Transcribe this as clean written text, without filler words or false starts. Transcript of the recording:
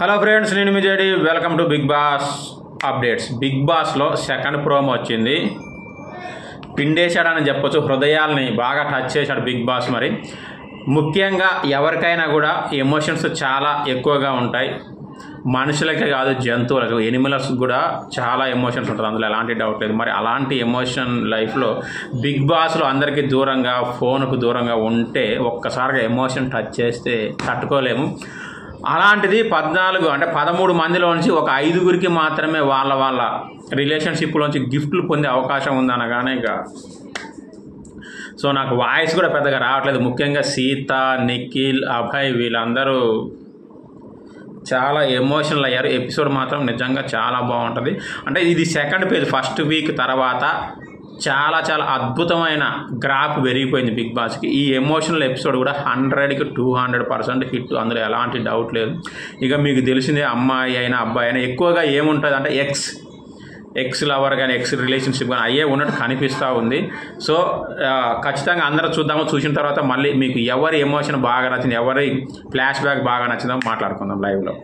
Hello friends, నేను మీ JD. Welcome to big boss updates. Big బాస్లో సెకండ్ ప్రోమో వచ్చింది. పిండేశాడని చెప్పొచ్చు, హృదయాల్ని బాగా టచ్ చేశాడు బిగ్ బాస్. మరి ముఖ్యంగా ఎవరికైనా కూడా ఎమోషన్స్ చాలా ఎక్కువగా ఉంటాయి. మనుషులకే కాదు, జంతువులకు, ఎనిమల్స్ కూడా చాలా ఎమోషన్స్ ఉంటుంది, అందులో ఎలాంటి డౌట్ లేదు. మరి అలాంటి ఎమోషన్ లైఫ్లో బిగ్ బాస్లో అందరికీ దూరంగా, ఫోన్కు దూరంగా ఉంటే ఒక్కసారిగా ఎమోషన్ టచ్ చేస్తే తట్టుకోలేము. అలాంటిది 13 మందిలోంచి ఒక 5గురికి మాత్రమే వాళ్ళ రిలేషన్షిప్లోంచి గిఫ్ట్లు పొందే అవకాశం ఉందనగానే సో నాకు వాయిస్ కూడా పెద్దగా రావట్లేదు. ముఖ్యంగా సీత, నిఖిల్, అభయ్ వీళ్ళందరూ చాలా ఎమోషనల్ అయ్యారు. ఎపిసోడ్ మాత్రం నిజంగా చాలా బాగుంటుంది. అంటే ఇది సెకండ్ పేజ్, ఫస్ట్ వీక్ తర్వాత చాలా అద్భుతమైన గ్రాఫ్ పెరిగిపోయింది బిగ్ బాస్కి. ఈ ఎమోషనల్ ఎపిసోడ్ కూడా 100కి 200% హిట్, అందులో ఎలాంటి డౌట్ లేదు. ఇక మీకు తెలిసిందే, అమ్మాయి అయినా అబ్బాయి అయినా ఎక్కువగా ఏముంటుంది అంటే ఎక్స్ లవర్ కానీ ఎక్స్ రిలేషన్షిప్ కానీ అయ్యే ఉన్నట్టు కనిపిస్తూ ఉంది. సో ఖచ్చితంగా అందరూ చూద్దాము. చూసిన తర్వాత మళ్ళీ మీకు ఎవరి ఎమోషన్ బాగా నచ్చింది, ఎవరి ఫ్లాష్ బ్యాక్ బాగా నచ్చిందో మాట్లాడుకుందాం లైవ్లో.